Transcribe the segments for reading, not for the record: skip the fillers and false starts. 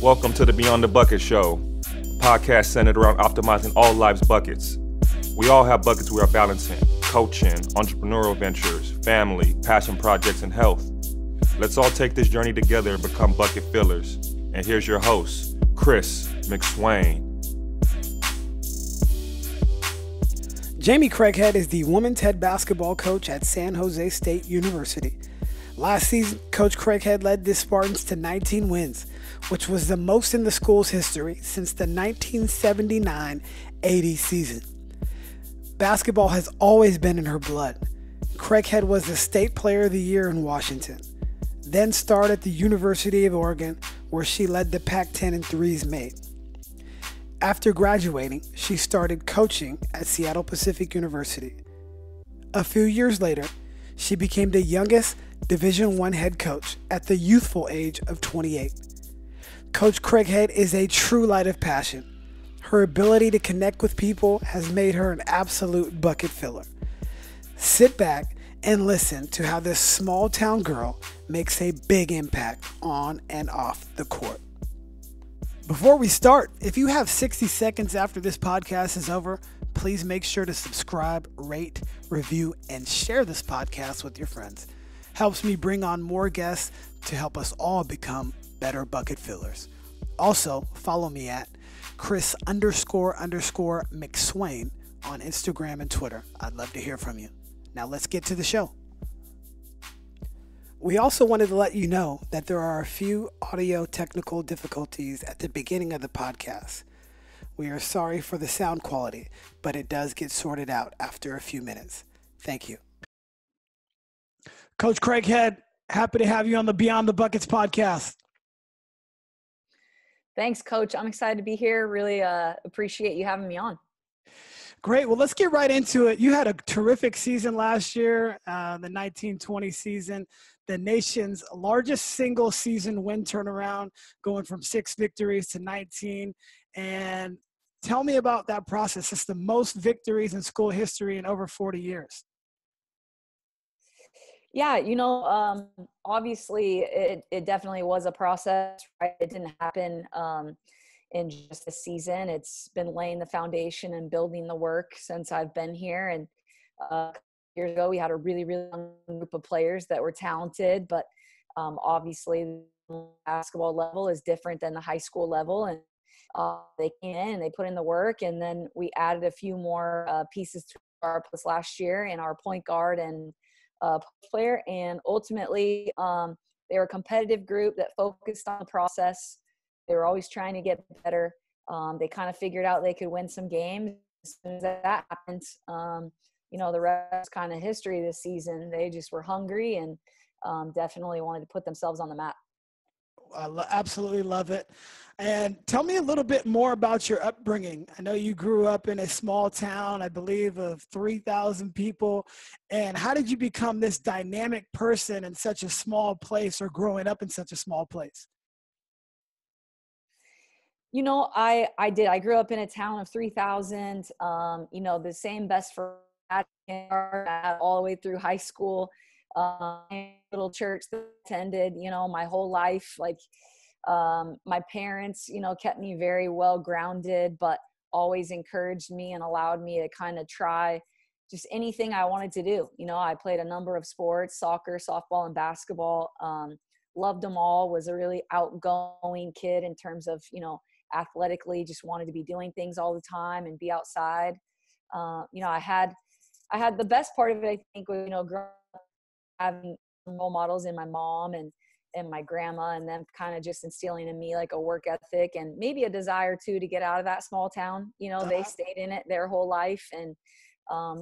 Welcome to the Beyond the Bucket Show, a podcast centered around optimizing all life's buckets. We all have buckets we are balancing: coaching, entrepreneurial ventures, family, passion projects, and health. Let's all take this journey together and become bucket fillers. And here's your host, Chris McSwain. Jamie Craighead is the women's head basketball coach at San Jose State University. Last season, Coach Craighead led the Spartans to 19 wins, which was the most in the school's history since the 1979-80 season. Basketball has always been in her blood. Craighead was the State Player of the Year in Washington, then starred at the University of Oregon, where she led the Pac-10 in threes made. After graduating, she started coaching at Seattle Pacific University. A few years later, she became the youngest Division I head coach at the youthful age of 28. Coach Craighead is a true light of passion. Her ability to connect with people has made her an absolute bucket filler. Sit back and listen to how this small town girl makes a big impact on and off the court. Before we start, if you have 60 seconds after this podcast is over, please make sure to subscribe, rate, review, and share this podcast with your friends. Helps me bring on more guests to help us all become better bucket fillers. Also, follow me at Chris__McSwain on Instagram and Twitter. I'd love to hear from you. Now let's get to the show. We also wanted to let you know that there are a few audio technical difficulties at the beginning of the podcast. We are sorry for the sound quality, but it does get sorted out after a few minutes. Thank you. Coach Craighead, happy to have you on the Beyond the Buckets podcast. Thanks, Coach. I'm excited to be here. Really appreciate you having me on. Great. Well, let's get right into it. You had a terrific season last year, the 1920 season, the nation's largest single season win turnaround, going from 6 victories to 19. And tell me about that process. It's the most victories in school history in over 40 years. Yeah, obviously it definitely was a process, right? It didn't happen in just a season. It's been laying the foundation and building the work since I've been here. And years ago, we had a really, really young group of players that were talented, but obviously the basketball level is different than the high school level. And they came in and they put in the work, and then we added a few more pieces to our plus last year in our point guard and player. And ultimately, they were a competitive group that focused on the process. They were always trying to get better. They kind of figured out they could win some games. As soon as that happened, the rest kind of history this season. They just were hungry and definitely wanted to put themselves on the map. I absolutely love it. And tell me a little bit more about your upbringing. I know you grew up in a small town, I believe, of 3,000 people. And how did you become this dynamic person in such a small place, or growing up in such a small place? I did. I grew up in a town of 3,000, the same best friend all the way through high school. Little church that I attended, my whole life. My parents, kept me very well grounded, but always encouraged me and allowed me to kind of try just anything I wanted to do. I played a number of sports: soccer, softball, and basketball. Loved them all. Was a really outgoing kid in terms of, athletically, just wanted to be doing things all the time and be outside. I had the best part of it, I think, was, growing up, having role models in my mom and my grandma, and them kind of just instilling in me like a work ethic and maybe a desire too to get out of that small town. They stayed in it their whole life, and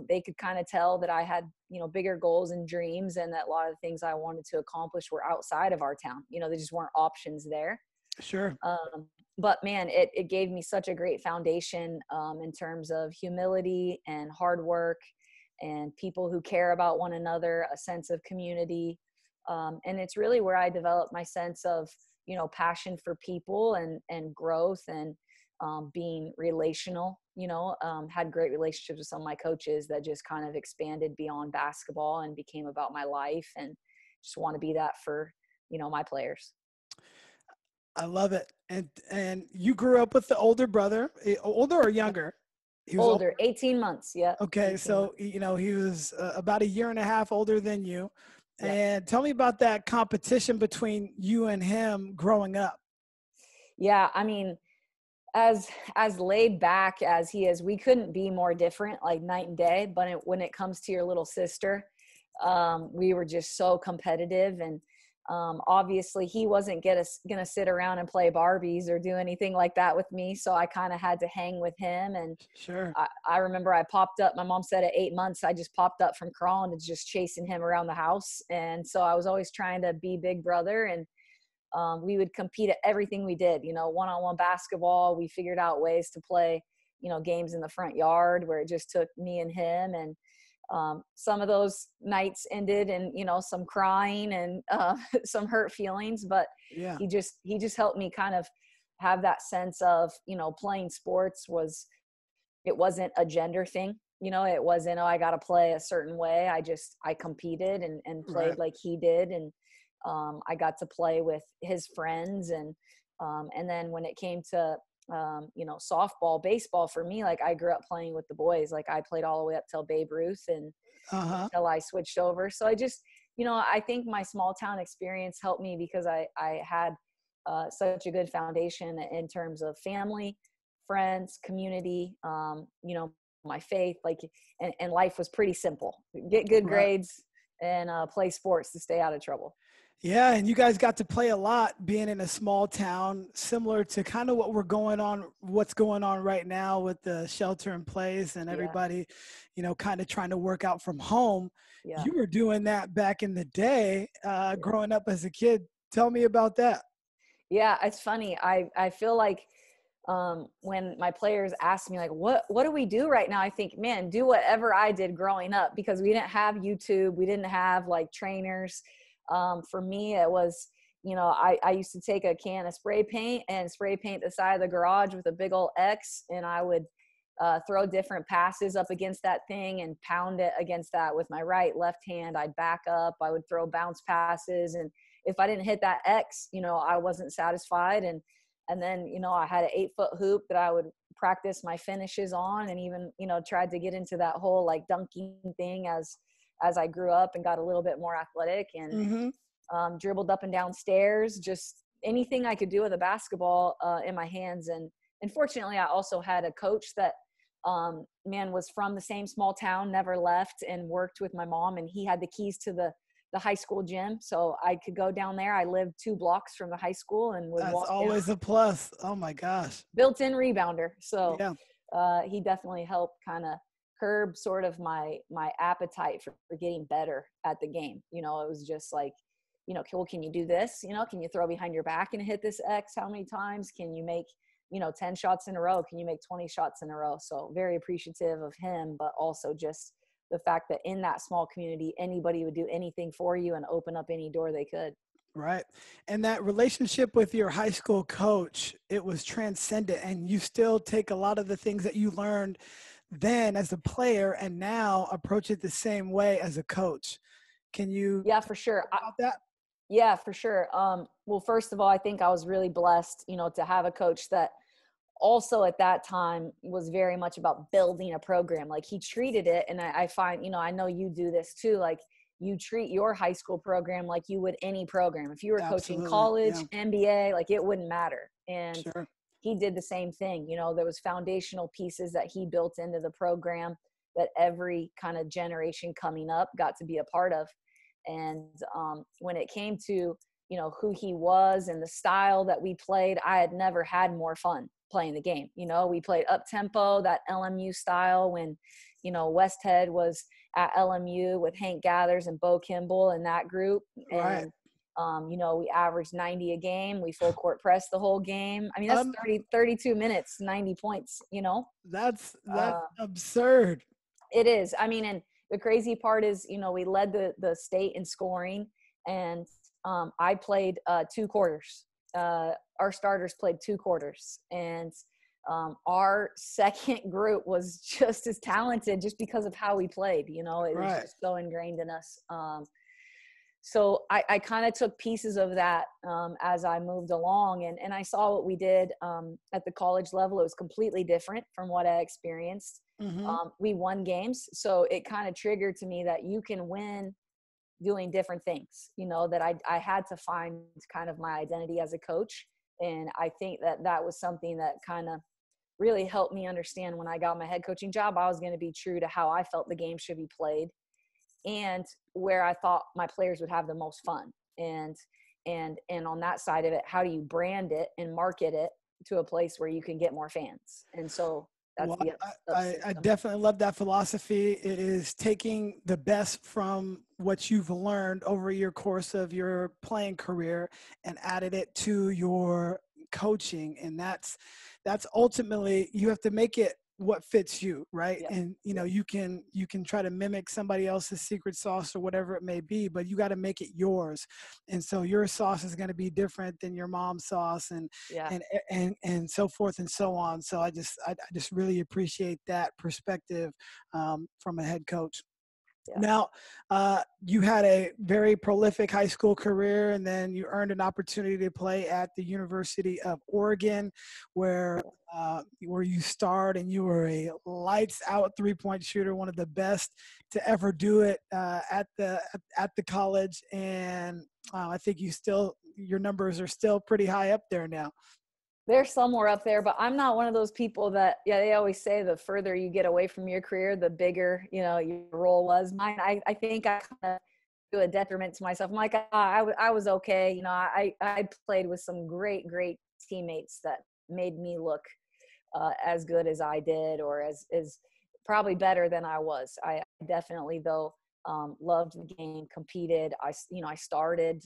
they could kind of tell that I had, bigger goals and dreams, and that a lot of the things I wanted to accomplish were outside of our town. They just weren't options there. Sure. But man, it gave me such a great foundation in terms of humility and hard work and people who care about one another, a sense of community. And it's really where I developed my sense of, passion for people and growth and being relational, had great relationships with some of my coaches that just kind of expanded beyond basketball and became about my life, and just want to be that for, my players. I love it. And you grew up with the older brother, older or younger? He was Older, 18 months. Yeah. Okay, so he was about a year and a half older than you. Yep. And tell me about that competition between you and him growing up. Yeah, I mean, as laid back as he is, we couldn't be more different, like night and day. But when it comes to your little sister, we were just so competitive. And obviously he wasn't gonna sit around and play Barbies or do anything like that with me, so I kind of had to hang with him. And Sure. I remember I popped up, my mom said at 8 months I just popped up from crawling to just chasing him around the house. And so I was always trying to be big brother. And we would compete at everything we did, one-on-one basketball. We figured out ways to play, games in the front yard where it just took me and him. And some of those nights ended in, some crying and some hurt feelings, but Yeah. he just helped me kind of have that sense of, playing sports it wasn't a gender thing. It wasn't, I got to play a certain way. I competed and played Right. like he did. And I got to play with his friends. And then when it came to, softball, baseball, for me, like I grew up playing with the boys. Like I played all the way up till Babe Ruth and Uh-huh. until I switched over. So I just, I think my small town experience helped me because I had such a good foundation in terms of family, friends, community, my faith, like, and life was pretty simple. Get good Right. grades and play sports to stay out of trouble. Yeah, and you guys got to play a lot being in a small town, similar to kind of what's going on right now with the shelter in place and Yeah. everybody, kind of trying to work out from home. Yeah. You were doing that back in the day, growing up as a kid. Tell me about that. Yeah, it's funny. I feel like when my players ask me like, what do we do right now? I think, man, do whatever I did growing up, because we didn't have YouTube. We didn't have like trainers. For me, it was, I used to take a can of spray paint and spray paint the side of the garage with a big old X. And I would throw different passes up against that thing and pound it against that with my right, left hand. I'd back up. I would throw bounce passes. And if I didn't hit that X, I wasn't satisfied. And then, I had an 8-foot hoop that I would practice my finishes on, and even, tried to get into that whole like dunking thing as I grew up and got a little bit more athletic, and Mm-hmm. dribbled up and down stairs, just anything I could do with a basketball in my hands. And fortunately, I also had a coach that, was from the same small town, never left, and worked with my mom, and he had the keys to the high school gym. So I could go down there. I lived 2 blocks from the high school and would That's walk always down. a plus. Oh my gosh. Built-in rebounder. So Yeah. he definitely helped kind of curb sort of my appetite for getting better at the game. It was just like, well, can you do this? Can you throw behind your back and hit this X how many times? Can you make, 10 shots in a row? Can you make 20 shots in a row? So very appreciative of him, but also just the fact that in that small community, anybody would do anything for you and open up any door they could. Right. And that relationship with your high school coach, it was transcendent, and you still take a lot of the things that you learned then as a player and now approach it the same way as a coach. Can you Yeah, for sure. talk about that? Yeah, for sure. Well, first of all, I think I was really blessed, to have a coach that also at that time was very much about building a program. Like he treated it. And I find, I know you do this too. Like you treat your high school program like you would any program. If you were coaching Absolutely. college, Yeah. NBA, like it wouldn't matter. And Sure. he did the same thing. There was foundational pieces that he built into the program that every kind of generation coming up got to be a part of. And when it came to, who he was and the style that we played, I had never had more fun playing the game. We played up tempo, that LMU style when, Westhead was at LMU with Hank Gathers and Bo Kimball and that group. Right. And, we averaged 90 a game. We full court pressed the whole game. I mean, that's 32 minutes, 90 points, That's absurd. It is. I mean, and the crazy part is, we led the state in scoring, and I played 2 quarters. Our starters played 2 quarters, and our second group was just as talented just because of how we played. It was Right. just so ingrained in us. So I kind of took pieces of that as I moved along, and I saw what we did at the college level. It was completely different from what I experienced. Mm-hmm. We won games, so it kind of triggered to me that you can win doing different things, that I had to find kind of my identity as a coach. And I think that was something that kind of really helped me understand when I got my head coaching job, I was going to be true to how I felt the game should be played and where I thought my players would have the most fun. And on that side of it, how do you brand it and market it to a place where you can get more fans? And so that's I definitely love that philosophy. It is taking the best from what you've learned over your course of your playing career and added it to your coaching. And that's ultimately, you have to make it what fits you, right? Yeah. And you can try to mimic somebody else's secret sauce or whatever it may be, but you got to make it yours. And so your sauce is going to be different than your mom's sauce, and so forth and so on. So I just really appreciate that perspective from a head coach. Yeah. Now, you had a very prolific high school career, and then you earned an opportunity to play at the University of Oregon, where you starred, and you were a lights-out three-point shooter, one of the best to ever do it at the college. And I think your numbers are still pretty high up there now. They're somewhere up there, but I'm not one of those people that, they always say the further you get away from your career, the bigger, your role was. Mine, I think I kind of do a detriment to myself. I'm like, I was okay. I played with some great teammates that made me look as good as I did, or as probably better than I was. I definitely, though, loved the game, competed. I started,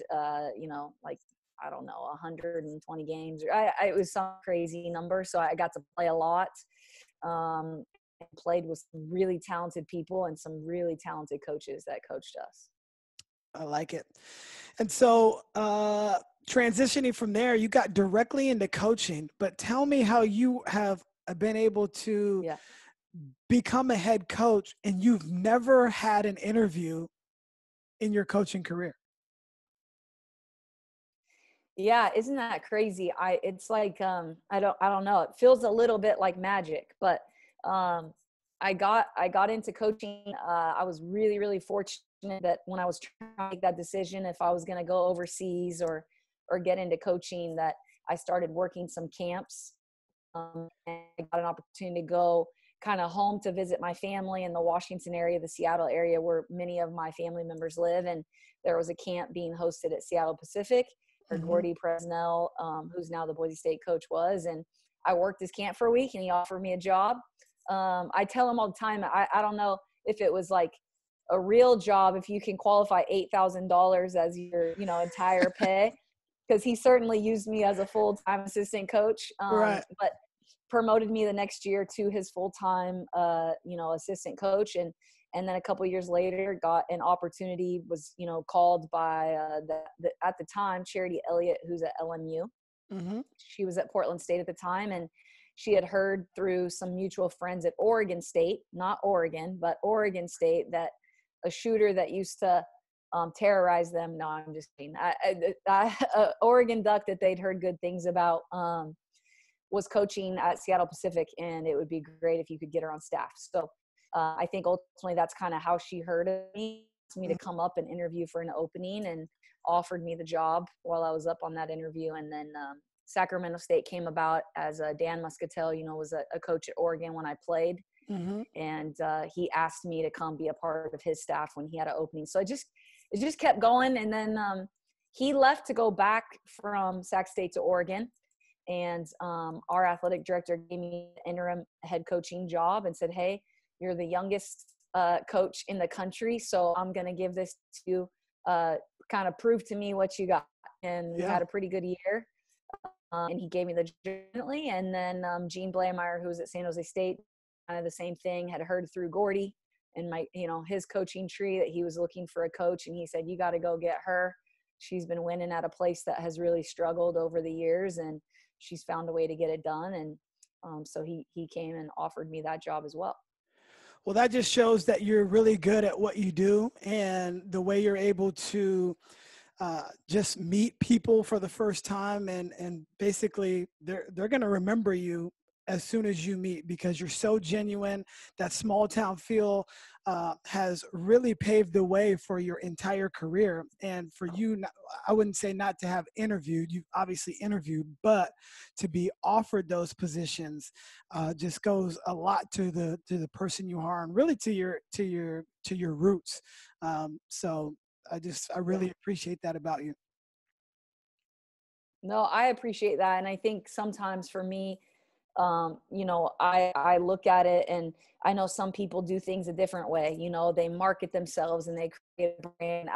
like, I don't know, 120 games. It was some crazy number. So I got to play a lot. Played with some really talented people and some really talented coaches that coached us. I like it. And so transitioning from there, you got directly into coaching, but tell me how you have been able to become a head coach and you've never had an interview in your coaching career. Yeah, isn't that crazy? It's like I don't know. It feels a little bit like magic, but I got into coaching. I was really fortunate that when I was trying to make that decision if I was going to go overseas or get into coaching, that I started working some camps. And I got an opportunity to go kind of home to visit my family in the Washington area, the Seattle area where many of my family members live, and there was a camp being hosted at Seattle Pacific. Or Gordy Presnell, who's now the Boise State coach, was. And I worked his camp for a week and he offered me a job. I tell him all the time, I don't know if it was like a real job, if you can qualify $8,000 as your, entire pay, because he certainly used me as a full-time assistant coach, right. But promoted me the next year to his full-time, assistant coach. And then a couple of years later, got an opportunity, was, called by at the time, Charity Elliott, who's at LMU. Mm-hmm. She was at Portland State at the time. And she had heard through some mutual friends at Oregon State, not Oregon, but Oregon State, that a shooter that used to terrorize them. No, I'm just kidding. Oregon Duck that they'd heard good things about was coaching at Seattle Pacific. And it would be great if you could get her on staff. So I think ultimately that's kind of how she heard of me, asked me to come up and interview for an opening, and offered me the job while I was up on that interview. And then Sacramento State came about as Dan Muscatel, was a coach at Oregon when I played. Mm-hmm. And he asked me to come be a part of his staff when he had an opening. So it just kept going. And then he left to go back from Sac State to Oregon. And our athletic director gave me an interim head coaching job and said, hey, you're the youngest coach in the country, so I'm going to give this to you, kind of prove to me what you got. And we had a pretty good year. And he gave me the job. And then Gene Blameyer, who was at San Jose State, kind of the same thing, had heard through Gordy and his coaching tree that he was looking for a coach. And he said, you got to go get her. She's been winning at a place that has really struggled over the years, and she's found a way to get it done. And so he came and offered me that job as well. Well, that just shows that you're really good at what you do, and the way you're able to just meet people for the first time, and basically they're going to remember you as soon as you meet, because you're so genuine. That small town feel has really paved the way for your entire career, and for you, I wouldn't say not to have interviewed. You've obviously interviewed, but to be offered those positions just goes a lot to the person you are, and really to your roots. So I really appreciate that about you. No, I appreciate that. And I think sometimes for me, I look at it, and I know some people do things a different way. They market themselves and they create a brand.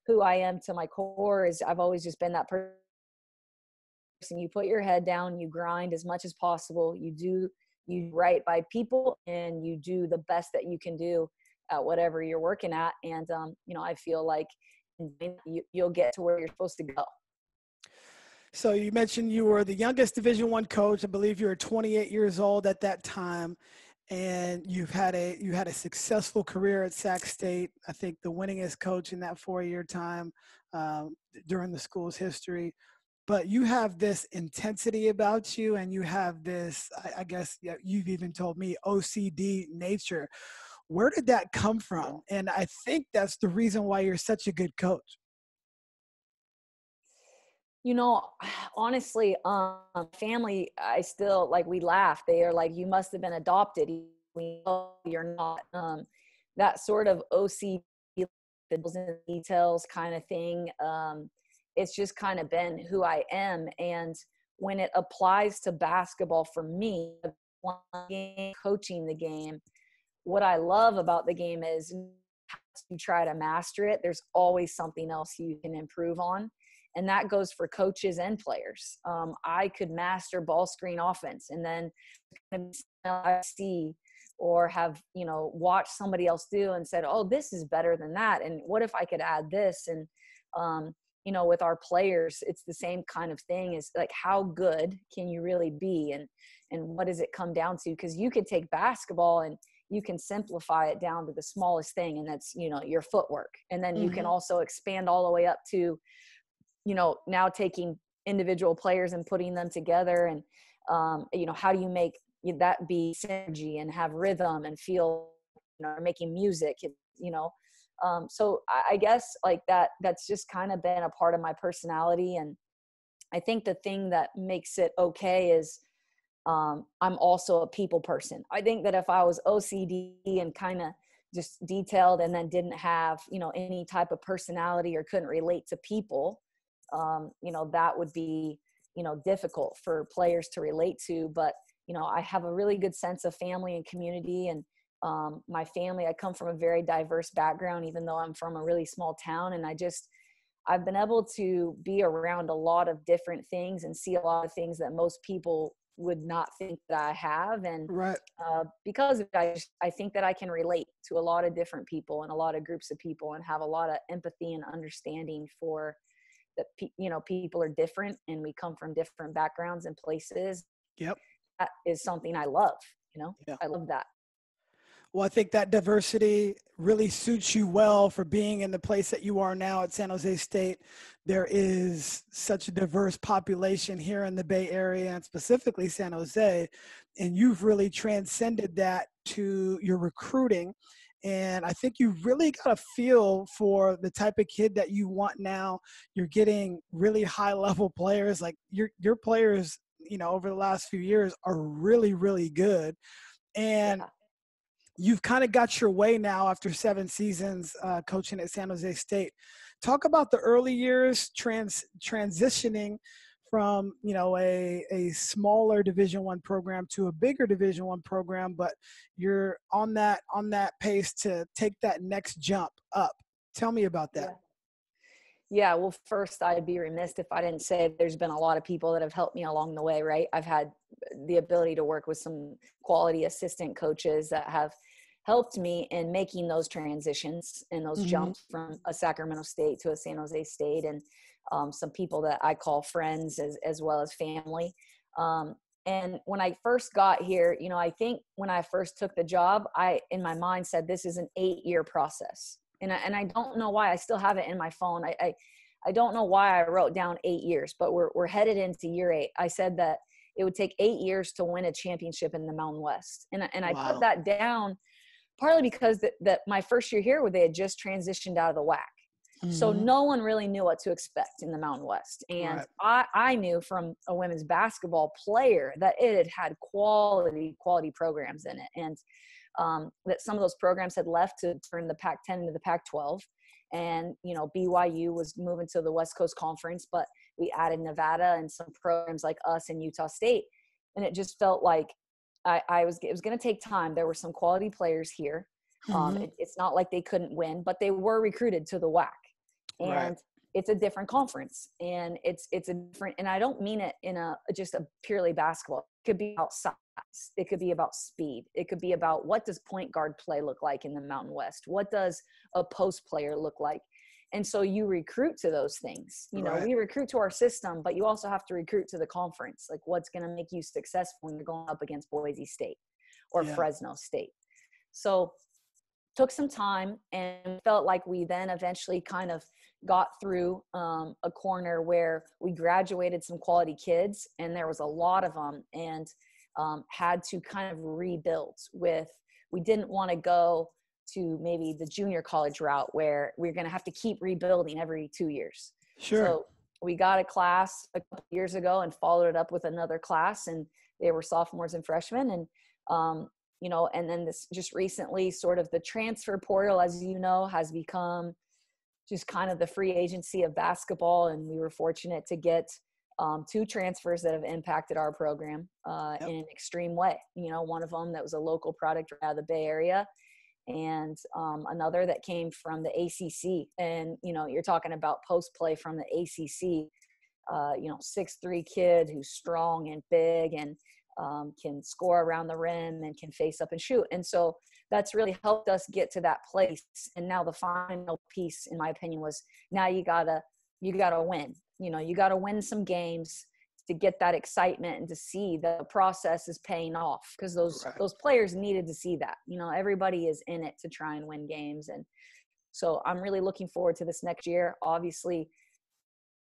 Who I am to my core is I've always just been that person. You put your head down, you grind as much as possible, you write by people, and you do the best that you can do at whatever you're working at. And I feel like you'll get to where you're supposed to go. So you mentioned you were the youngest Division I coach. I believe you were 28 years old at that time, and you had a successful career at Sac State. I think the winningest coach in that 4-year time during the school's history. But you have this intensity about you, and you have this, I guess you've even told me, OCD nature. Where did that come from? And I think that's the reason why you're such a good coach. You know, honestly, family, I still like, we laugh. They are like, you must have been adopted. We know you're not. That sort of OCD, the details kind of thing. It's just kind of been who I am. And when it applies to basketball for me, coaching the game, what I love about the game is you try to master it, there's always something else you can improve on. And that goes for coaches and players. I could master ball screen offense and then I see or have, watched somebody else do and said, oh, this is better than that. And what if I could add this? And, with our players, it's the same kind of thing. Is like, how good can you really be? And what does it come down to? Because you could take basketball and you can simplify it down to the smallest thing. And that's, your footwork. And then you can also expand all the way up to, now taking individual players and putting them together. And, how do you make that be synergy and have rhythm and feel, making music, so I guess like that's just kind of been a part of my personality. And I think the thing that makes it okay is I'm also a people person. I think that if I was OCD and kind of just detailed and then didn't have, any type of personality or couldn't relate to people, that would be, difficult for players to relate to. But, I have a really good sense of family and community. And my family, I come from a very diverse background, even though I'm from a really small town. And I've been able to be around a lot of different things and see a lot of things that most people would not think that I have. And Right. Because of it, I think that I can relate to a lot of different people and a lot of groups of people and have a lot of empathy and understanding for that. People are different and we come from different backgrounds and places. Yep. That is something I love. Yeah. I love that. Well, I think that diversity really suits you well for being in the place that you are now at San Jose State. There is such a diverse population here in the Bay Area and specifically San Jose, and you've really transcended that to your recruiting. And I think you've really got a feel for the type of kid that you want now. You're getting really high level players. Like your players, over the last few years are really, really good. And Yeah. You've kind of got your way now after 7 seasons coaching at San Jose State. Talk about the early years transitioning from, a smaller Division I program to a bigger Division I program, but you're on that pace to take that next jump up. Tell me about that. Yeah. Well, first, I'd be remiss if I didn't say there's been a lot of people that have helped me along the way, right? I've had the ability to work with some quality assistant coaches that have helped me in making those transitions and those jumps from a Sacramento State to a San Jose State, and some people that I call friends as well as family. And when I first got here, you know, I think when I first took the job, I, in my mind, said this is an 8-year process. And I don't know why. I still have it in my phone. I don't know why I wrote down 8 years, but we're headed into year 8. I said that it would take 8 years to win a championship in the Mountain West. And I put that down partly because that my first year here, where they had just transitioned out of the WAC. So no one really knew what to expect in the Mountain West. And I knew from a women's basketball player that it had quality programs in it. And that some of those programs had left to turn the Pac-10 into the Pac-12. And, you know, BYU was moving to the West Coast Conference, but we added Nevada and some programs like us and Utah State. And it just felt like it was going to take time. There were some quality players here. It's not like they couldn't win, but they were recruited to the WAC. And it's a different conference, and it's a different, and I don't mean it in just a purely basketball. It could be about size. It could be about speed. It could be about what does point guard play look like in the Mountain West? What does a post player look like? And so you recruit to those things. You know, we recruit to our system, but you also have to recruit to the conference. Like, what's going to make you successful when you're going up against Boise State or Fresno State? So took some time, and felt like we then eventually kind of got through a corner where we graduated some quality kids, and there was a lot of them, and had to kind of rebuild we didn't want to go to maybe the junior college route where we're going to have to keep rebuilding every 2 years. So we got a class a couple years ago and followed it up with another class, and they were sophomores and freshmen. And, you know, and then this just recently, sort of the transfer portal, as you know, has become just kind of the free agency of basketball. And we were fortunate to get 2 transfers that have impacted our program in an extreme way. You know, one of them that was a local product out of the Bay Area, and another that came from the ACC. And, you know, you're talking about post play from the ACC, you know, 6'3" kid who's strong and big and can score around the rim and can face up and shoot. And so that's really helped us get to that place. And now the final piece, in my opinion, was now you gotta win. You know, you gotta win some games to get that excitement and to see that the process is paying off, because those players needed to see that. You know, everybody is in it to try and win games. And so I'm really looking forward to this next year. Obviously,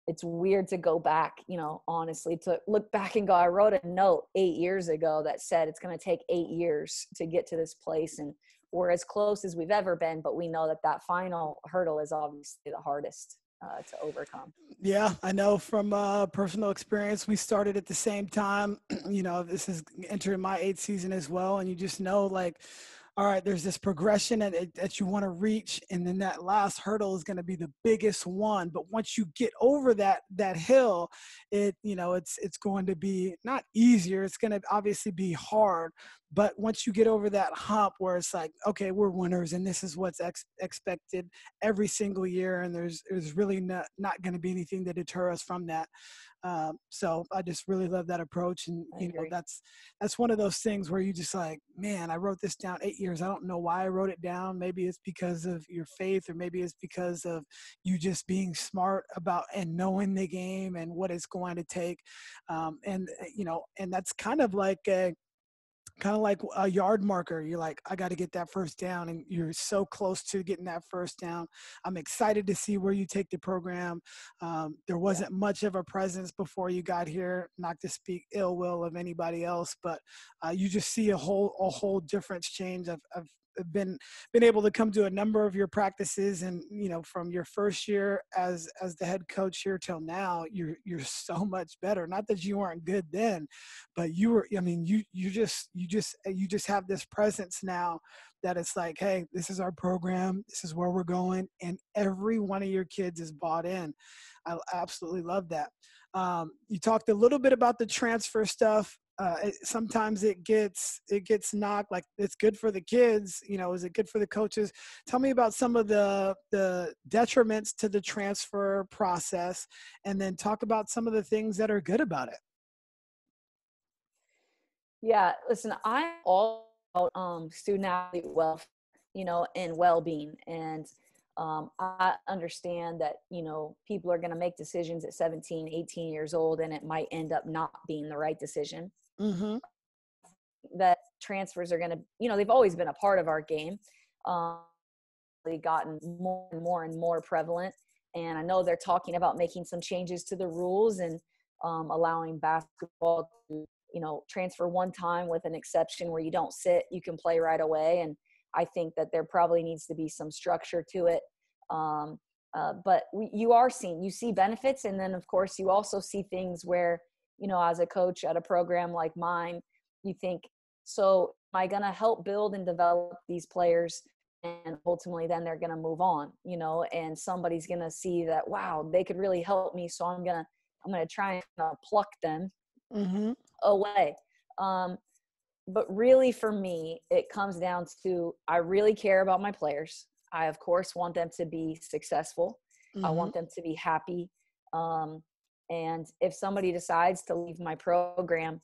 it's weird to go back, you know, honestly, to look back and go, I wrote a note 8 years ago that said it's going to take 8 years to get to this place. And we're as close as we've ever been, but we know that final hurdle is obviously the hardest to overcome. Yeah, I know from personal experience, we started at the same time. You know, this is entering my 8th season as well. And you just know, like, all right, there's this progression that you want to reach, and then that last hurdle is going to be the biggest one. But once you get over that hill, it's going to be not easier. It's going to obviously be hard. But once you get over that hump where it's like, okay, we're winners, and this is what's expected every single year, and there's really not going to be anything to deter us from that. So I just really love that approach. And, you know, that's one of those things where you just like, man, I wrote this down 8 years. I don't know why I wrote it down. Maybe it's because of your faith, or maybe it's because of you just being smart about and knowing the game and what it's going to take. And that's kind of like a yard marker. You're like, I got to get that first down, and you're so close to getting that first down. I'm excited to see where you take the program. There wasn't much of a presence before you got here, not to speak ill will of anybody else, but you just see a whole difference change. I've been able to come to a number of your practices, and, you know, from your first year as the head coach here till now, you're so much better. Not that you weren't good then, but you just have this presence now that it's like, hey, this is our program, this is where we're going, and every one of your kids is bought in. I absolutely love that. You talked a little bit about the transfer stuff. Sometimes it gets knocked, like it's good for the kids, you know, is it good for the coaches? Tell me about some of the detriments to the transfer process, and then talk about some of the things that are good about it. Yeah, listen, I'm all about student athlete welfare, you know, and well-being. And I understand that, you know, people are going to make decisions at 17, 18 years old, and it might end up not being the right decision. Mm-hmm. That transfers are going to, they've always been a part of our game. They've gotten more and more and more prevalent. And I know they're talking about making some changes to the rules and allowing basketball to, transfer one time with an exception where you don't sit, you can play right away. And I think that there probably needs to be some structure to it. But you see benefits. And then of course you also see things where, as a coach at a program like mine, you think, so am I going to help build and develop these players? And ultimately then they're going to move on, and somebody's going to see that, wow, they could really help me. So I'm going to try and pluck them away. But really for me, it comes down to, I really care about my players. I, of course, want them to be successful. I want them to be happy. And if somebody decides to leave my program,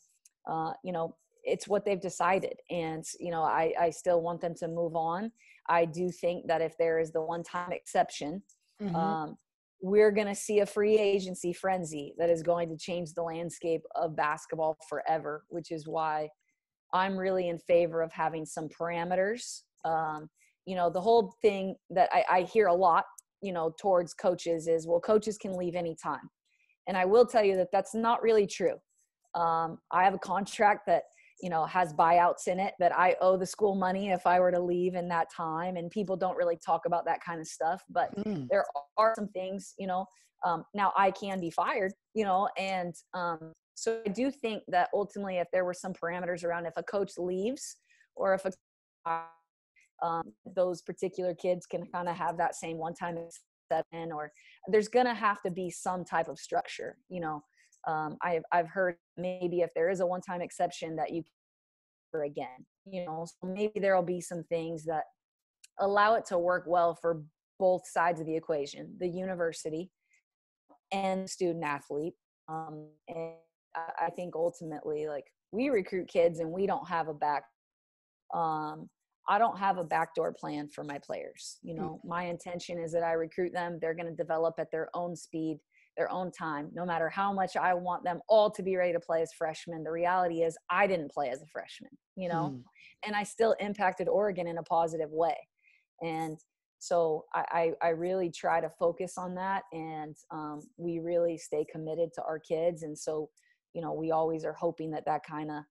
it's what they've decided. And, I still want them to move on. I do think that if there is the one-time exception, we're going to see a free agency frenzy that is going to change the landscape of basketball forever, which is why I'm really in favor of having some parameters. The whole thing that I hear a lot, towards coaches is, well, coaches can leave anytime. And I will tell you that that's not really true. I have a contract that, has buyouts in it, that I owe the school money if I were to leave in that time. And people don't really talk about that kind of stuff, but there are some things, now I can be fired, and so I do think that ultimately if there were some parameters around, if a coach leaves or if those particular kids can kind of have that same one-time exception, or there's going to have to be some type of structure, I've heard maybe if there is a one-time exception that you can again, so maybe there'll be some things that allow it to work well for both sides of the equation, the university and student athlete. And I think ultimately, like, we recruit kids and we don't have I don't have a backdoor plan for my players. My intention is that I recruit them. They're going to develop at their own speed, their own time, no matter how much I want them all to be ready to play as freshmen. The reality is I didn't play as a freshman, and I still impacted Oregon in a positive way. And so I really try to focus on that. And we really stay committed to our kids. And so, we always are hoping that kind of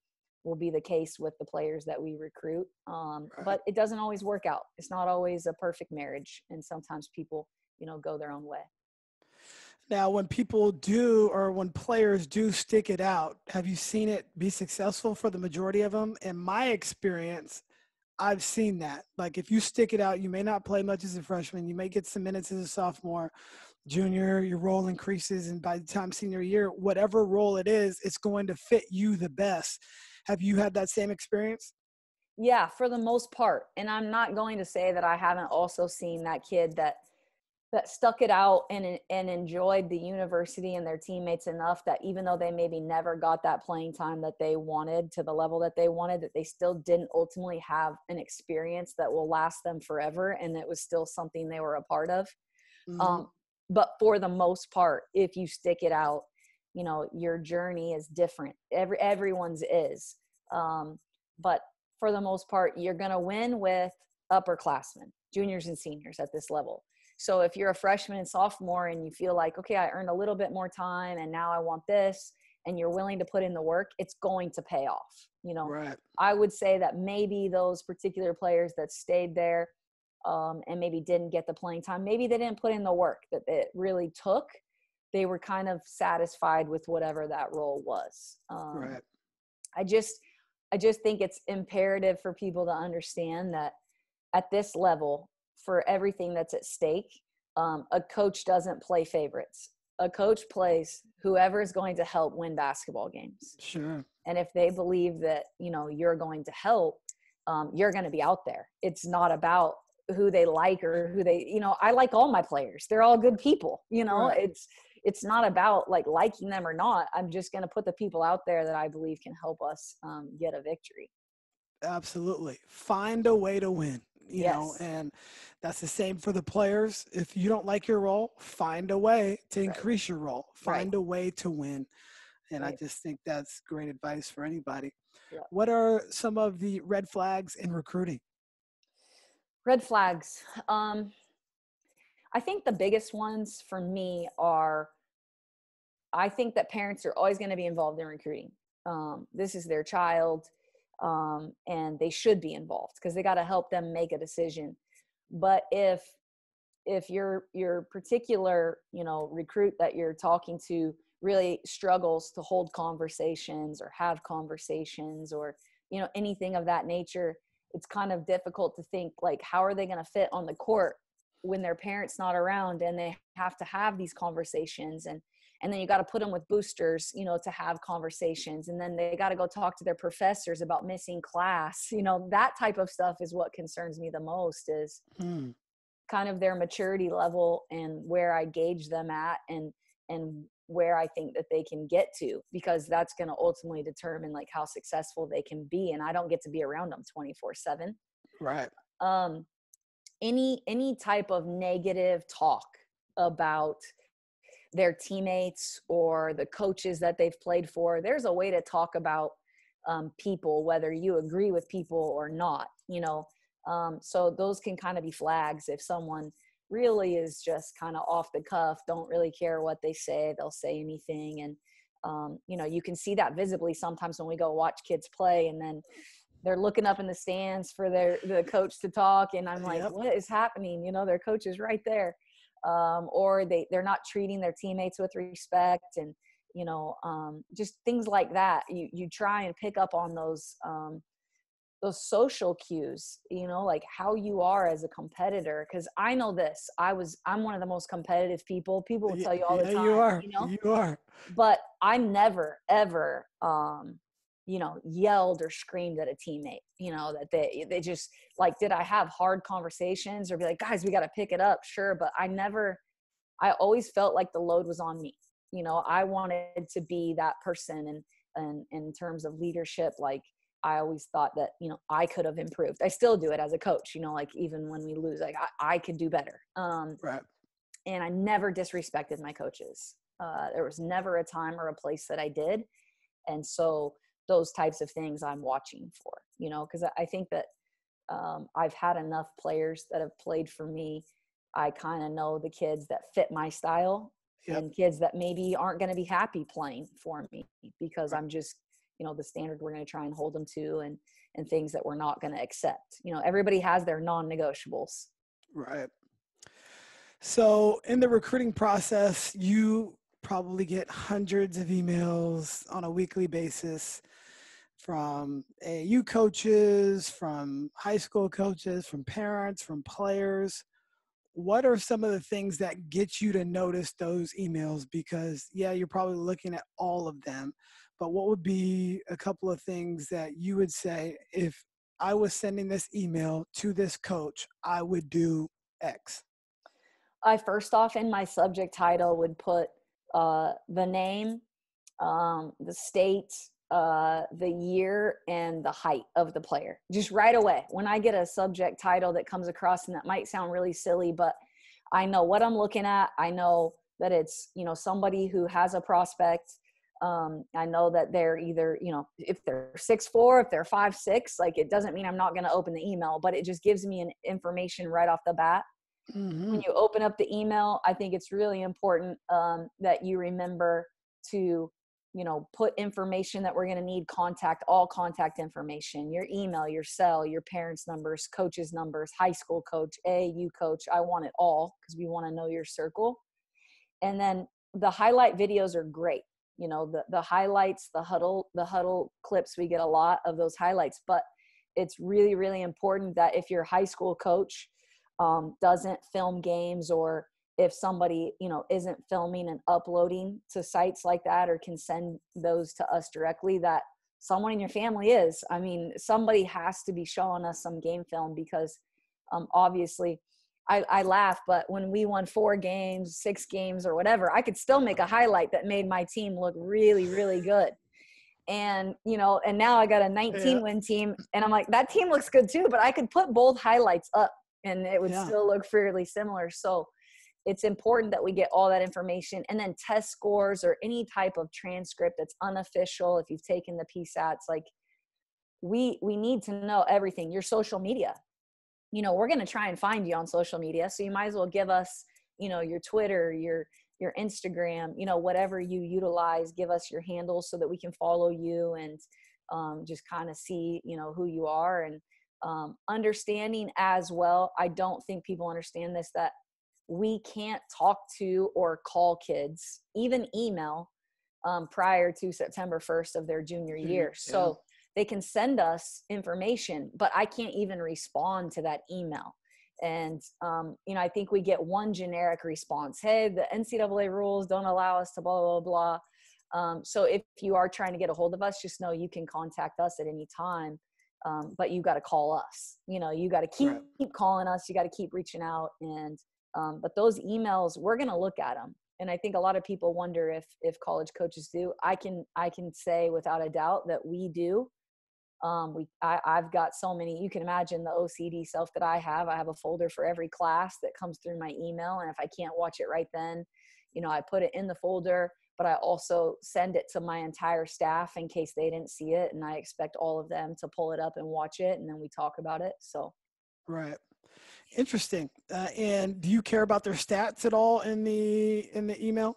will be the case with the players that we recruit. But it doesn't always work out. It's not always a perfect marriage. And sometimes people, go their own way. Now, when people do, or when players do stick it out, have you seen it be successful for the majority of them? In my experience, I've seen that. Like, if you stick it out, you may not play much as a freshman. You may get some minutes as a sophomore, junior, your role increases. And by the time senior year, whatever role it is, it's going to fit you the best. Have you had that same experience? Yeah, for the most part. And I'm not going to say that I haven't also seen that kid that stuck it out and enjoyed the university and their teammates enough that even though they maybe never got that playing time that they wanted to the level that they wanted, that they still didn't ultimately have an experience that will last them forever. And it was still something they were a part of. But for the most part, if you stick it out, your journey is different. Everyone's is. But for the most part, you're going to win with upperclassmen, juniors and seniors at this level. So if you're a freshman and sophomore and you feel like, okay, I earned a little bit more time and now I want this, and you're willing to put in the work, it's going to pay off. Right. I would say that maybe those particular players that stayed there and maybe didn't get the playing time, maybe they didn't put in the work that it really took. They were kind of satisfied with whatever that role was. Right. I just think it's imperative for people to understand that at this level, for everything that's at stake, a coach doesn't play favorites. A coach plays whoever is going to help win basketball games. Sure. And if they believe that, you're going to help, you're going to be out there. It's not about who they like or who they, I like all my players. They're all good people. Right. It's not about like liking them or not. I'm just going to put the people out there that I believe can help us get a victory. Absolutely. Find a way to win. You know, and that's the same for the players. If you don't like your role, find a way to increase your role. Find a way to win. And Right. I just think that's great advice for anybody. Yeah. What are some of the red flags in recruiting? Red flags. I think the biggest ones for me are, I think that parents are always going to be involved in recruiting. This is their child, and they should be involved because they got to help them make a decision. But if your particular, recruit that you're talking to really struggles to hold conversations or have conversations, or anything of that nature, it's kind of difficult to think, like, how are they going to fit on the court when their parents not around and they have to have these conversations, and then you got to put them with boosters, to have conversations, and then they got to go talk to their professors about missing class. That type of stuff is what concerns me the most, is kind of their maturity level and where I gauge them at, and where I think that they can get to, because that's going to ultimately determine like how successful they can be. And I don't get to be around them 24/7. Right. Any type of negative talk about their teammates or the coaches that they've played for, there's a way to talk about people, whether you agree with people or not, so those can kind of be flags. If someone really is just kind of off the cuff, don't really care what they say, they'll say anything. And you can see that visibly sometimes when we go watch kids play, and then they're looking up in the stands for the coach to talk, and I'm like, Yep. what is happening? Their coach is right there. Or they're not treating their teammates with respect, and just things like that. You try and pick up on those social cues, like how you are as a competitor. Because I know this, I'm one of the most competitive people will tell you all the time. You are. You are. But I never ever yelled or screamed at a teammate, that they just, like, did I have hard conversations or be like, guys, we got to pick it up? Sure. But I always felt like the load was on me. I wanted to be that person. And in terms of leadership, like, I always thought that, I could have improved. I still do it as a coach, like, even when we lose, like, I could do better. Right. And I never disrespected my coaches. There was never a time or a place that I did. And so those types of things I'm watching for, because I think that I've had enough players that have played for me. I kind of know the kids that fit my style. Yep. And kids that maybe aren't going to be happy playing for me, because I'm just, the standard we're going to try and hold them to, and things that we're not going to accept. Everybody has their non-negotiables. Right. So in the recruiting process, you probably get hundreds of emails on a weekly basis from AAU coaches, from high school coaches, from parents, from players. What are some of the things that get you to notice those emails? Because, yeah, you're probably looking at all of them, but what would be a couple of things that you would say, if I was sending this email to this coach, I would do X? I first off, in my subject title, would put the name, the state, the year, and the height of the player. Just right away. When I get a subject title that comes across, and that might sound really silly, but I know what I'm looking at. I know that it's, somebody who has a prospect. I know that they're either, if they're 6'4", if they're 5'6", like, it doesn't mean I'm not going to open the email, but it just gives me an information right off the bat. Mm-hmm. When you open up the email, I think it's really important that you remember to, put information that we're going to need, all contact information, your email, your cell, your parents' numbers, coaches' numbers, high school coach, AAU coach. I want it all, because we want to know your circle. And then the highlight videos are great. The highlights, the huddle clips, we get a lot of those highlights, but it's really, really important that if your high school coach doesn't film games, or if somebody, isn't filming and uploading to sites like that, or can send those to us directly, that someone in your family is. I mean, somebody has to be showing us some game film, because obviously I laugh, but when we won 4 games, 6 games, or whatever, I could still make a highlight that made my team look really, really good. And, and now I got a 19-win team, and I'm like, that team looks good too, but I could put both highlights up and it would still look fairly similar. So it's important that we get all that information, and then test scores or any type of transcript that's unofficial. If you've taken the PSATs, like we need to know everything. Your social media, we're going to try and find you on social media. So you might as well give us, your Twitter, your Instagram, whatever you utilize, give us your handles so that we can follow you and just kind of see, who you are. And understanding as well, I don't think people understand this, that we can't talk to or call kids, even email, prior to September 1st of their junior year. So they can send us information, but I can't even respond to that email. And, I think we get one generic response. Hey, the NCAA rules don't allow us to blah, blah, blah. So if you are trying to get a hold of us, just know you can contact us at any time. But you got to call us, you got to keep calling us. You got to keep reaching out. And, but those emails, we're going to look at them. And I think a lot of people wonder if college coaches do. I can say without a doubt that we do. I've got so many, you can imagine the OCD self that I have a folder for every class that comes through my email. And if I can't watch it right then, I put it in the folder, but I also send it to my entire staff in case they didn't see it. And I expect all of them to pull it up and watch it. And then we talk about it. So. Right. Interesting. And do you care about their stats at all in the email?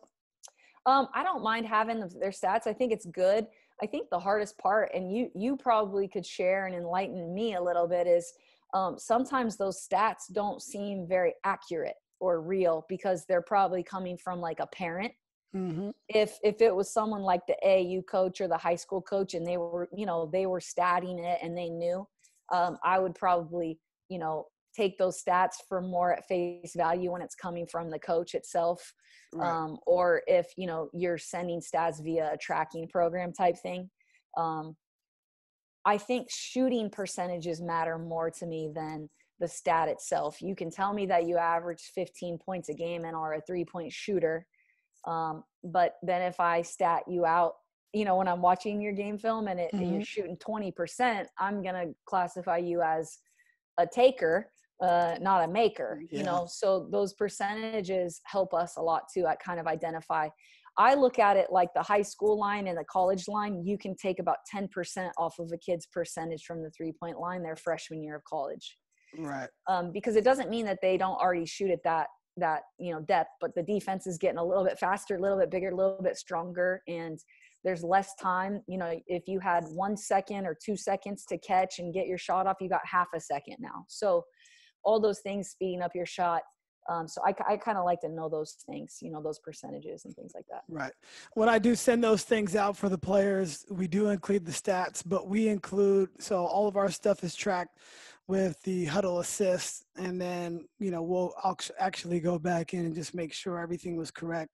I don't mind having their stats. I think it's good. I think the hardest part, and you probably could share and enlighten me a little bit, is sometimes those stats don't seem very accurate or real because they're probably coming from like a parent. Mm-hmm. If it was someone like the AAU coach or the high school coach and they were, they were statting it and they knew, I would probably, take those stats for more at face value when it's coming from the coach itself. Right. Or if, you're sending stats via a tracking program type thing. I think shooting percentages matter more to me than the stat itself. You can tell me that you average 15 points a game and are a 3-point shooter. But then if I stat you out, when I'm watching your game film and and you're shooting 20%, I'm going to classify you as a taker, not a maker, so those percentages help us a lot too. I kind of identify. I look at it like the high school line and the college line. You can take about 10% off of a kid's percentage from the 3-point line their freshman year of college. Right. Because it doesn't mean that they don't already shoot at that depth, but the defense is getting a little bit faster, a little bit bigger, a little bit stronger. And there's less time. If you had 1 second or 2 seconds to catch and get your shot off, you got half a second now. So all those things speeding up your shot. So I kind of like to know those things, those percentages and things like that. Right. When I do send those things out for the players, we do include the stats, but we include, so all of our stuff is tracked with the huddle assist. And then, we'll actually go back in and just make sure everything was correct.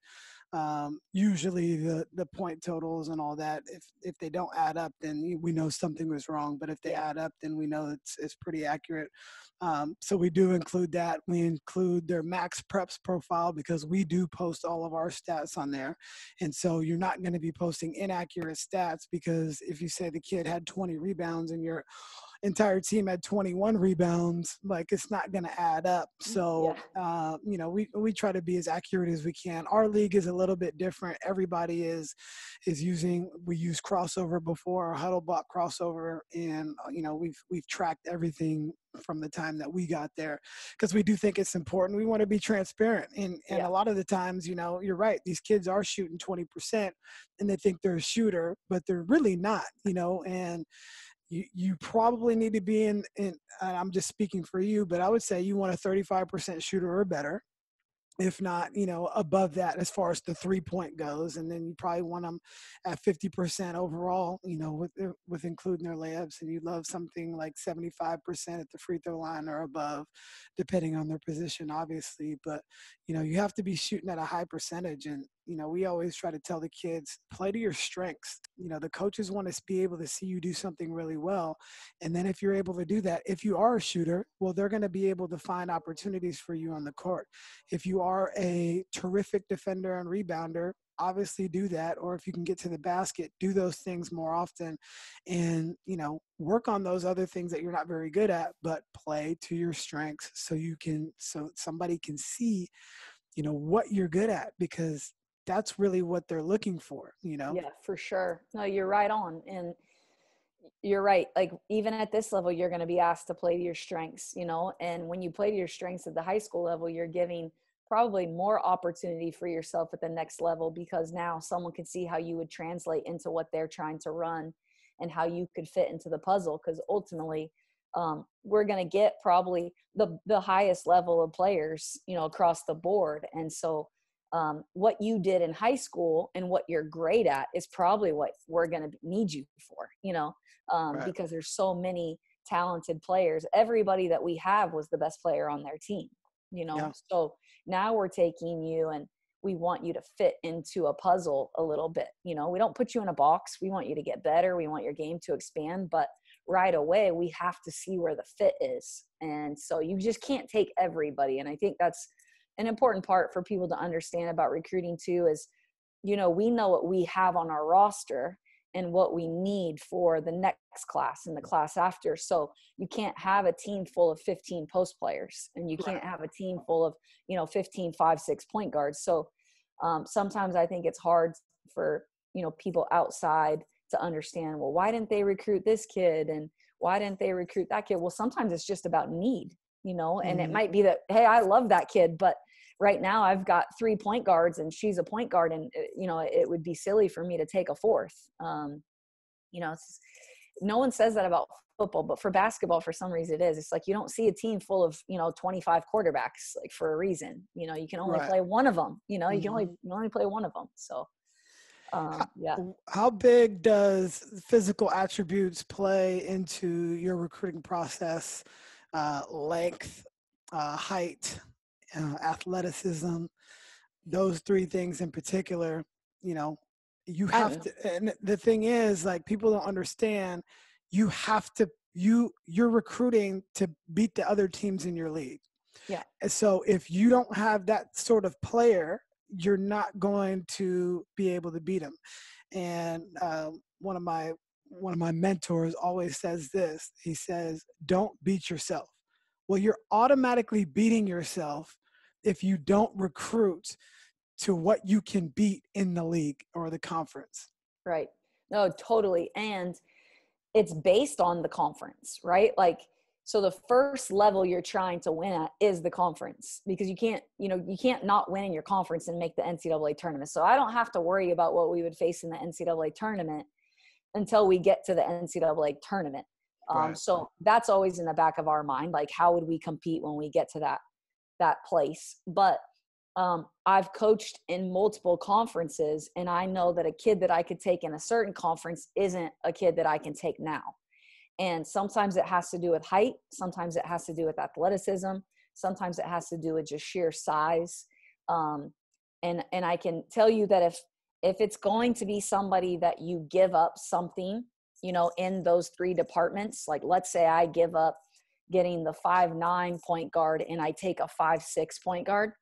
Usually the point totals and all that, if they don't add up, then we know something was wrong. But if they add up, then we know it's pretty accurate. So we do include that. We include their max preps profile because we do post all of our stats on there. And so you're not going to be posting inaccurate stats, because if you say the kid had 20 rebounds and your entire team had 21 rebounds, like it's not going to add up. So, we try to be as accurate as we can. Our league is a little bit different. Everybody is using, we use Crossover before, our Huddle Block Crossover. And, we've tracked everything from the time that we got there, because we do think it's important. We want to be transparent. And a lot of the times, you're right. These kids are shooting 20% and they think they're a shooter, but they're really not, and you probably need to be in, and I'm just speaking for you, but I would say you want a 35% shooter or better. If not, above that as far as the 3-point goes. And then you probably want them at 50% overall, with including their layups. And you love something like 75% at the free throw line or above, depending on their position, obviously. But, you have to be shooting at a high percentage. And, we always try to tell the kids, play to your strengths. The coaches want to be able to see you do something really well. And then if you're able to do that, if you are a shooter, well, they're going to be able to find opportunities for you on the court. If you are a terrific defender and rebounder, obviously do that. Or if you can get to the basket, do those things more often and, work on those other things that you're not very good at, but play to your strengths so somebody can see what you're good at, because that's really what they're looking for, Yeah, for sure. No, you're right on. And you're right. Like even at this level, you're going to be asked to play to your strengths, and when you play to your strengths at the high school level, you're giving probably more opportunity for yourself at the next level, because now someone can see how you would translate into what they're trying to run and how you could fit into the puzzle. Because ultimately, we're going to get probably the highest level of players, across the board. And so what you did in high school and what you're great at is probably what we're going to need you for, Right. because there's so many talented players. Everybody that we have was the best player on their team, Yeah. So now we're taking you and we want you to fit into a puzzle a little bit. We don't put you in a box. We want you to get better. We want your game to expand, but right away we have to see where the fit is. And so you just can't take everybody. And I think that's an important part for people to understand about recruiting too, is, we know what we have on our roster and what we need for the next class and the class after. So you can't have a team full of 15 post players, and you can't have a team full of, 15, 5, 6 point guards. So sometimes I think it's hard for, people outside to understand, well, why didn't they recruit this kid? And why didn't they recruit that kid? Well, sometimes it's just about need, and it might be that, hey, I love that kid, but right now I've got 3 point guards and she's a point guard, and it would be silly for me to take a fourth. No one says that about football, but for basketball, for some reason it is. It's like you don't see a team full of 25 quarterbacks, like, for a reason. You can only Right. play one of them. You Mhm. can only play one of them. So yeah. How big does physical attributes play into your recruiting process? Length, height, athleticism, those three things in particular, you have to, and the thing is, like, people don't understand, you have to, you're recruiting to beat the other teams in your league. Yeah. And so if you don't have that sort of player, you're not going to be able to beat them. And one of my mentors always says this. He says, "Don't beat yourself." Well, you're automatically beating yourself if you don't recruit to what you can beat in the league or the conference. Right. No, totally. And it's based on the conference, right? Like, so the first level you're trying to win at is the conference, because you can't not win in your conference and make the NCAA tournament. So I don't have to worry about what we would face in the NCAA tournament until we get to the NCAA tournament. Right. So that's always in the back of our mind. Like, how would we compete when we get to that place? But I've coached in multiple conferences, and I know that a kid that I could take in a certain conference isn't a kid that I can take now. And sometimes it has to do with height. Sometimes it has to do with athleticism. Sometimes it has to do with just sheer size. And I can tell you that if it's going to be somebody that you give up something, in those 3 departments, like let's say I give up getting the 5'9" point guard and I take a 5'6" point guard,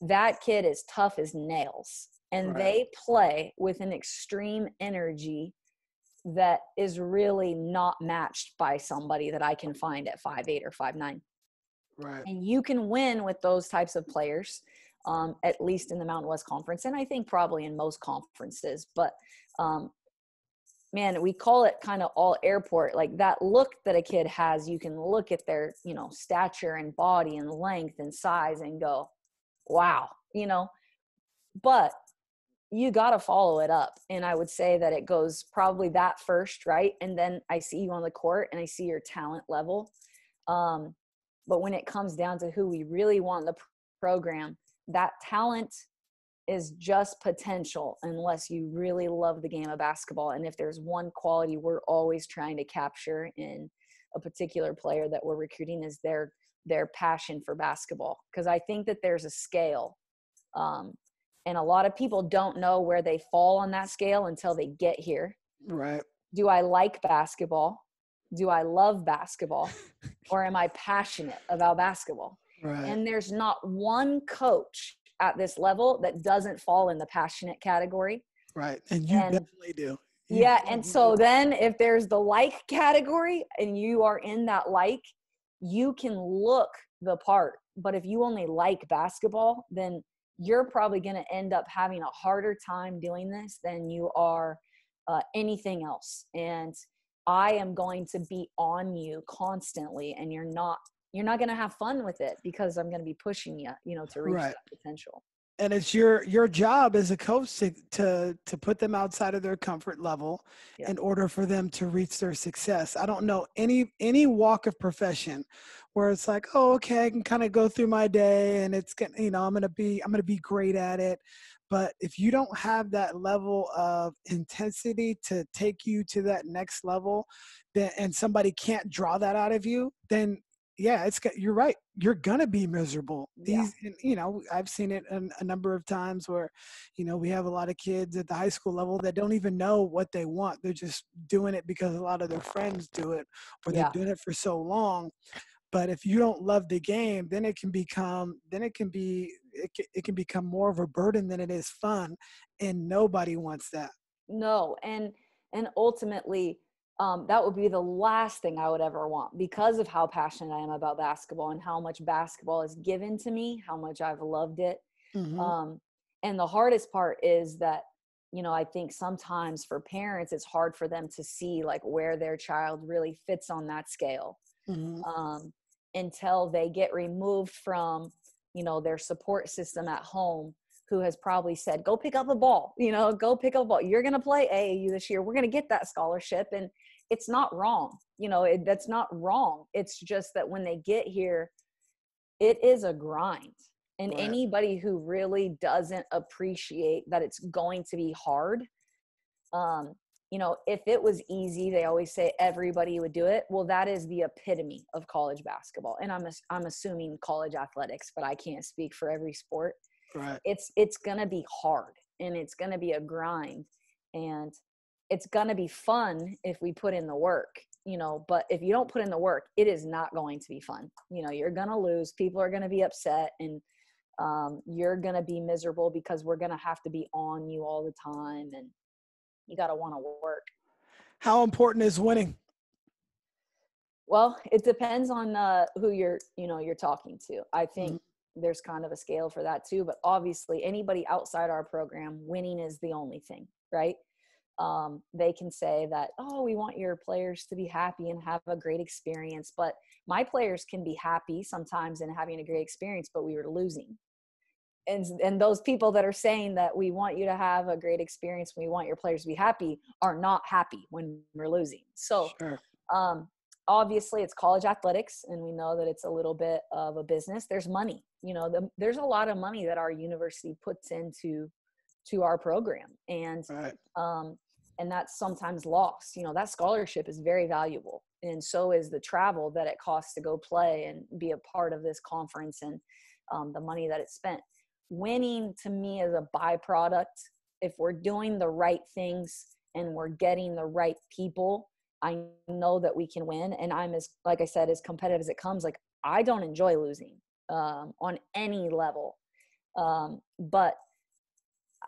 that kid is tough as nails. And Right. They play with an extreme energy that is really not matched by somebody that I can find at 5'8" or 5'9". Right. And you can win with those types of players, at least in the Mountain West Conference, and I think probably in most conferences. But man, we call it kind of all airport. Like, that look that a kid has, you can look at their stature and body and length and size and go, wow, but you got to follow it up. And I would say that it goes probably that first, right? And then I see you on the court and I see your talent level. But when it comes down to who we really want in the program, that talent is just potential unless you really love the game of basketball. And if there's one quality we're always trying to capture in a particular player that we're recruiting, is their passion for basketball. Because I think that there's a scale. And a lot of people don't know where they fall on that scale until they get here. Right. Do I like basketball? Do I love basketball? Or am I passionate about basketball? Right. And there's not one coach at this level that doesn't fall in the passionate category. Right. And you definitely do. And so then if there's the like category and you are in that like, you can look the part. But if you only like basketball, then you're probably going to end up having a harder time doing this than you are anything else. And I am going to be on you constantly, and you're not going to have fun with it because I'm going to be pushing you, to reach Right. that potential. And it's your job as a coach to put them outside of their comfort level in order for them to reach their success. I don't know any walk of profession where it's like, oh, okay, I can kind of go through my day and it's gonna, I'm gonna be great at it. But if you don't have that level of intensity to take you to that next level, then and somebody can't draw that out of you, then yeah, you're right. You're gonna be miserable. I've seen it a number of times where, we have a lot of kids at the high school level that don't even know what they want. They're just doing it because a lot of their friends do it, or they're doing it for so long. But if you don't love the game, then it can become more of a burden than it is fun, and nobody wants that. No, and ultimately, that would be the last thing I would ever want, because of how passionate I am about basketball and how much basketball is given to me, how much I've loved it. Mm-hmm. And the hardest part is that, I think sometimes for parents, it's hard for them to see like where their child really fits on that scale. Mm-hmm. Until they get removed from, their support system at home, who has probably said, go pick up a ball, go pick up a ball. You're going to play AAU this year. We're going to get that scholarship. And it's not wrong. That's not wrong. It's just that when they get here, it is a grind. And Right. Anybody who really doesn't appreciate that it's going to be hard, if it was easy, they always say everybody would do it. Well, that is the epitome of college basketball. And I'm assuming college athletics, but I can't speak for every sport. Right. It's going to be hard, and it's going to be a grind, and it's going to be fun if we put in the work, but if you don't put in the work, it is not going to be fun. You're going to lose. People are going to be upset, and you're going to be miserable because we're going to have to be on you all the time, and you got to want to work. How important is winning? Well, it depends on who you're talking to. I think Mm-hmm. there's kind of a scale for that too, but obviously anybody outside our program, winning is the only thing, right? They can say that, oh, we want your players to be happy and have a great experience, but my players can be happy sometimes and having a great experience, but we were losing. And those people that are saying that we want you to have a great experience, we want your players to be happy, are not happy when we're losing. So Sure. Obviously it's college athletics, and we know that it's a little bit of a business. There's money, there's a lot of money that our university puts into our program. And, Right. And that's sometimes lost. That scholarship is very valuable. And so is the travel that it costs to go play and be a part of this conference, and the money that it's spent. Winning to me is a byproduct. If we're doing the right things and we're getting the right people, I know that we can win. And I'm like I said, as competitive as it comes. Like, I don't enjoy losing on any level. But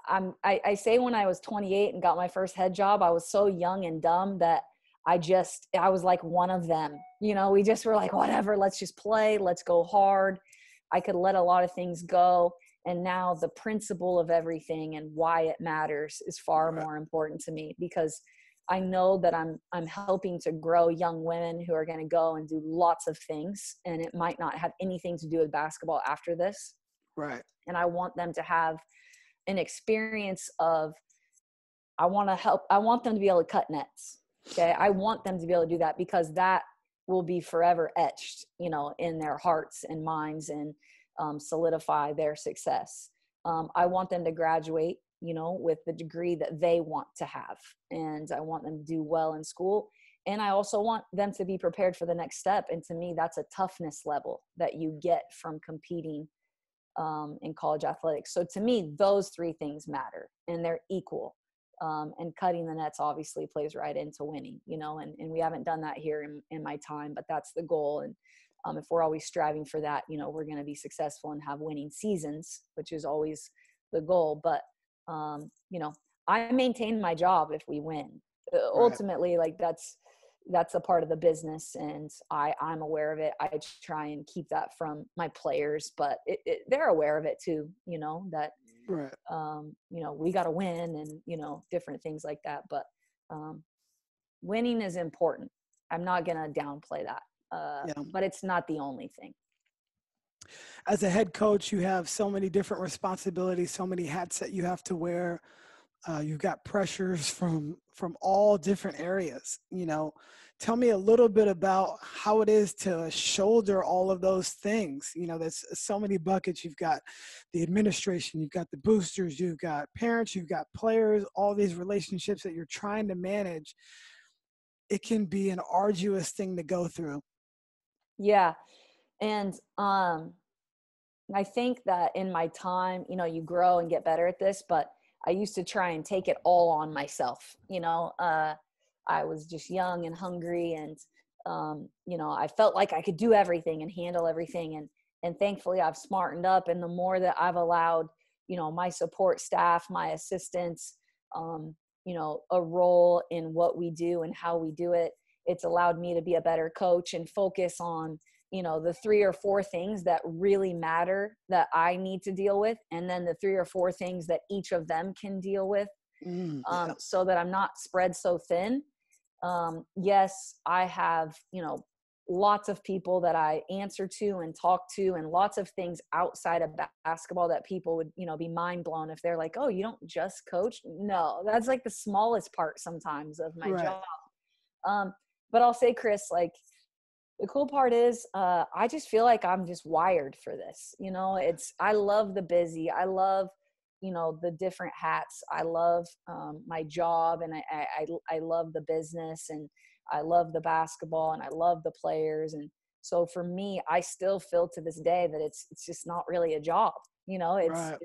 I say when I was 28 and got my first head job, I was so young and dumb that I was like one of them. We just were like, whatever, let's just play, let's go hard. I could let a lot of things go. And now the principle of everything and why it matters is far more important to me, because I know that I'm helping to grow young women who are going to go and do lots of things, and it might not have anything to do with basketball after this. Right. And I want them to have an experience of, I want them to be able to cut nets. Okay. I want them to be able to do that, because that will be forever etched, in their hearts and minds, and solidify their success. I want them to graduate, with the degree that they want to have. And I want them to do well in school. And I also want them to be prepared for the next step. And to me, that's a toughness level that you get from competing in college athletics. So to me, those three things matter, and they're equal. And cutting the nets obviously plays right into winning, and we haven't done that here in my time, but that's the goal. And if we're always striving for that, we're going to be successful and have winning seasons, which is always the goal. But, I maintain my job if we win. Ultimately, like, that's that's a part of the business, and I'm aware of it. I try and keep that from my players, but they're aware of it too, you know, that, Right. you know, we got to win, and, you know, different things like that. But winning is important. I'm not going to downplay that. Yeah. But it's not the only thing. As a head coach, you have so many different responsibilities, so many hats that you have to wear. You've got pressures from all different areas. You know, tell me a little bit about how it is to shoulder all of those things. You know, there's so many buckets. You've got the administration, you've got the boosters, you've got parents, you've got players, all these relationships that you're trying to manage. It can be an arduous thing to go through. Yeah. And I think that in my time, you know, you grow and get better at this, but I used to try and take it all on myself. You know, I was just young and hungry, and, you know, I felt like I could do everything and handle everything. And thankfully I've smartened up. And the more that I've allowed, you know, my support staff, my assistants, you know, a role in what we do and how we do it, it's allowed me to be a better coach and focus on, you know, the 3 or 4 things that really matter that I need to deal with. And then the 3 or 4 things that each of them can deal with, Yeah. so that I'm not spread so thin. Yes, I have, you know, lots of people that I answer to and talk to, and lots of things outside of basketball that people would, you know, be mind blown if they're like, oh, you don't just coach? No, that's like the smallest part sometimes of my Right. job. But I'll say, Chris, like, the cool part is, I just feel like I'm just wired for this. You know, I love the busy. I love, you know, the different hats. I love my job, and I love the business, and I love the basketball, and I love the players. And so for me, I still feel to this day that it's just not really a job. You know, Right.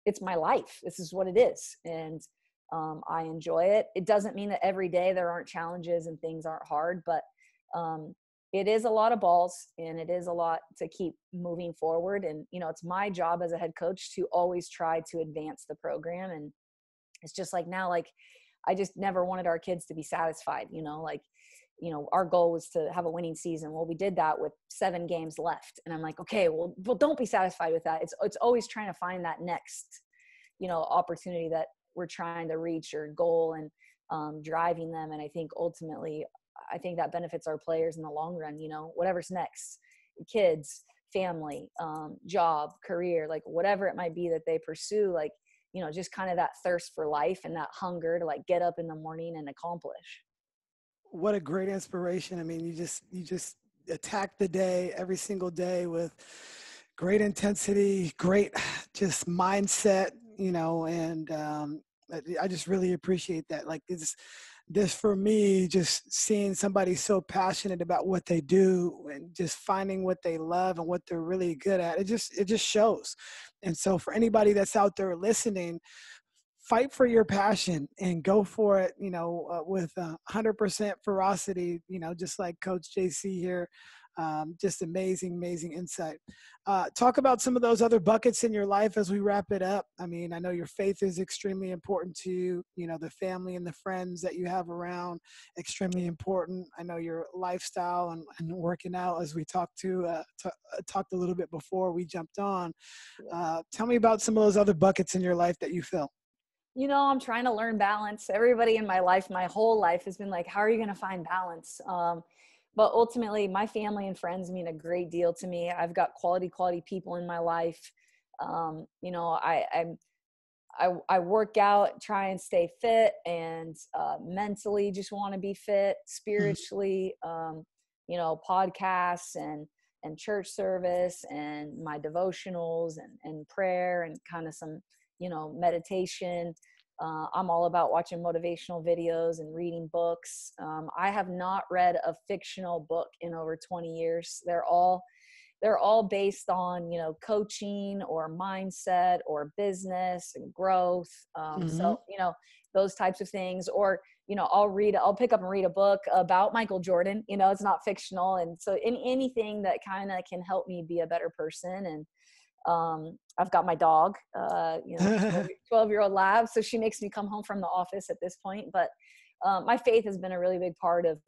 it's my life. This is what it is. And I enjoy it. It doesn't mean that every day there aren't challenges and things aren't hard, but it is a lot of balls, and it is a lot to keep moving forward. And, you know, it's my job as a head coach to always try to advance the program. And it's just like now, like, I just never wanted our kids to be satisfied, you know, like, you know, our goal was to have a winning season. Well, we did that with 7 games left. And I'm like, okay, well, don't be satisfied with that. It's always trying to find that next, you know, opportunity that we're trying to reach, or goal, and driving them. And I think ultimately, I think that benefits our players in the long run. You know, whatever's next, kids, family, job, career, like whatever it might be that they pursue, like, you know, just kind of that thirst for life and that hunger to like get up in the morning and accomplish. What a great inspiration. I mean, you just attack the day every single day with great intensity, great just mindset, you know, and I just really appreciate that. Like, this for me, just seeing somebody so passionate about what they do and just finding what they love and what they're really good at, it just shows. And so for anybody that's out there listening, fight for your passion and go for it, you know, with 100% ferocity, you know, just like Coach JC here. Just amazing insight. Talk about some of those other buckets in your life as we wrap it up. I mean, I know your faith is extremely important to you. You know, the family and the friends that you have around, extremely important. I know your lifestyle and working out, as we talked talked a little bit before we jumped on. Tell me about some of those other buckets in your life that you fill. You know, I'm trying to learn balance. Everybody in my life, my whole life, has been like, how are you going to find balance? But ultimately, my family and friends mean a great deal to me. I've got quality people in my life. You know, I work out, try and stay fit, and mentally just want to be fit. Spiritually, you know, podcasts and church service and my devotionals and prayer and kind of some, you know, meditation. I'm all about watching motivational videos and reading books. I have not read a fictional book in over 20 years. They're all based on, you know, coaching or mindset or business and growth. So, you know, those types of things. Or, you know, I'll pick up and read a book about Michael Jordan. You know, it's not fictional. And so anything that kind of can help me be a better person. And I've got my dog, 12-year-old lab. So she makes me come home from the office at this point. But my faith has been a really big part of,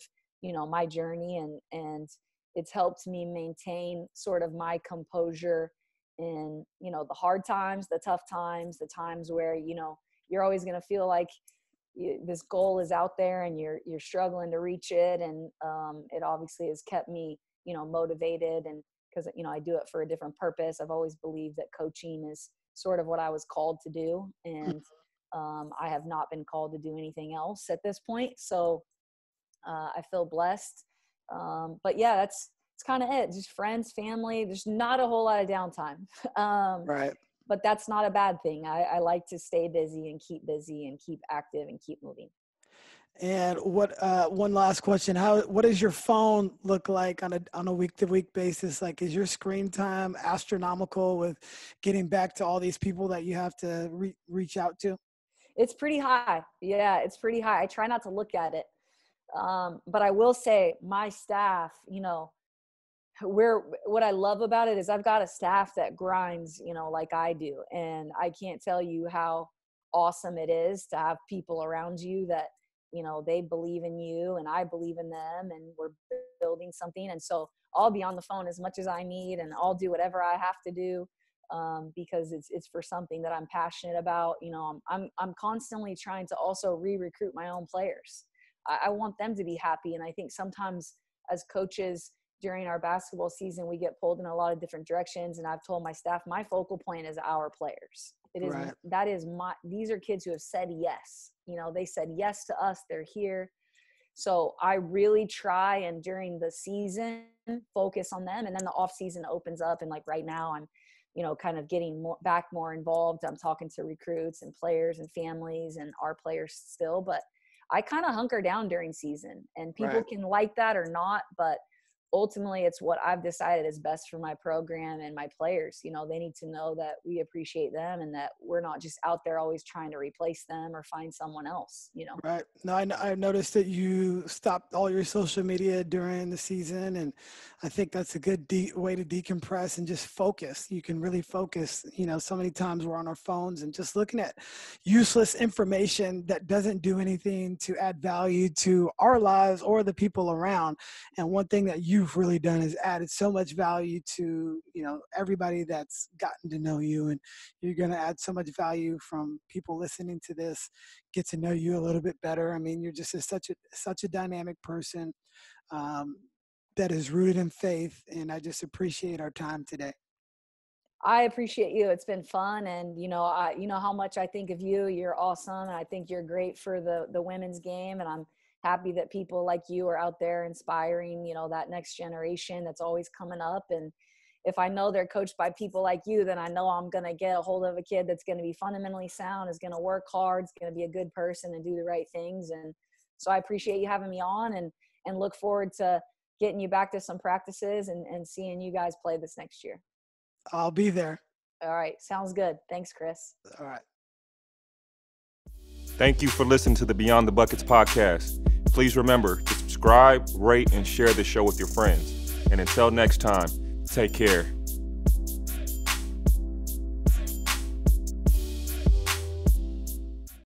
my journey, and it's helped me maintain sort of my composure in, the hard times, the tough times, the times where, you're always going to feel like this goal is out there and you're struggling to reach it. And it obviously has kept me, motivated, and because, I do it for a different purpose. I've always believed that coaching is sort of what I was called to do. And I have not been called to do anything else at this point. So I feel blessed. But yeah, it's kind of it. Just friends, family. There's not a whole lot of downtime. Right. But that's not a bad thing. I like to stay busy and keep active and keep moving. And one last question. What does your phone look like on a week-to-week basis? Like, is your screen time astronomical with getting back to all these people that you have to reach out to? It's pretty high. Yeah, it's pretty high. I try not to look at it. But I will say my staff, what I love about it is I've got a staff that grinds, like I do. And I can't tell you how awesome it is to have people around you that, they believe in you and I believe in them, and we're building something. And so I'll be on the phone as much as I need, and I'll do whatever I have to do, because it's for something that I'm passionate about. I'm constantly trying to also re-recruit my own players. I want them to be happy. And I think sometimes as coaches during our basketball season, we get pulled in a lot of different directions. And I've told my staff, my focal point is our players. It is, right. These are kids who have said yes. They said yes to us. They're here. So I really try, and during the season, focus on them. And then the off season opens up. And like right now I'm, kind of getting more involved. I'm talking to recruits and players and families and our players still, but I kind of hunker down during season, and people right. can like that or not, but ultimately it's what I've decided is best for my program and my players. They need to know that we appreciate them and that we're not just out there always trying to replace them or find someone else, Right. No, I noticed that you stopped all your social media during the season, and I think that's a good way to decompress and just focus. You can really focus. So many times we're on our phones and just looking at useless information that doesn't do anything to add value to our lives or the people around. And one thing that you've really done is added so much value to, everybody that's gotten to know you, and you're going to add so much value from people listening to this, get to know you a little bit better. I mean, you're just such a dynamic person that is rooted in faith, and I just appreciate our time today. I appreciate you. It's been fun. And, you know how much I think of you. You're awesome. And I think you're great for the women's game. And I'm happy that people like you are out there inspiring, that next generation that's always coming up. And if I know they're coached by people like you, then I know I'm going to get a hold of a kid that's going to be fundamentally sound, is going to work hard, is going to be a good person and do the right things. And so I appreciate you having me on, and look forward to getting you back to some practices and seeing you guys play this next year. I'll be there. All right. Sounds good. Thanks, Chris. All right. Thank you for listening to the Beyond the Buckets podcast. Please remember to subscribe, rate, and share the show with your friends. And until next time, take care.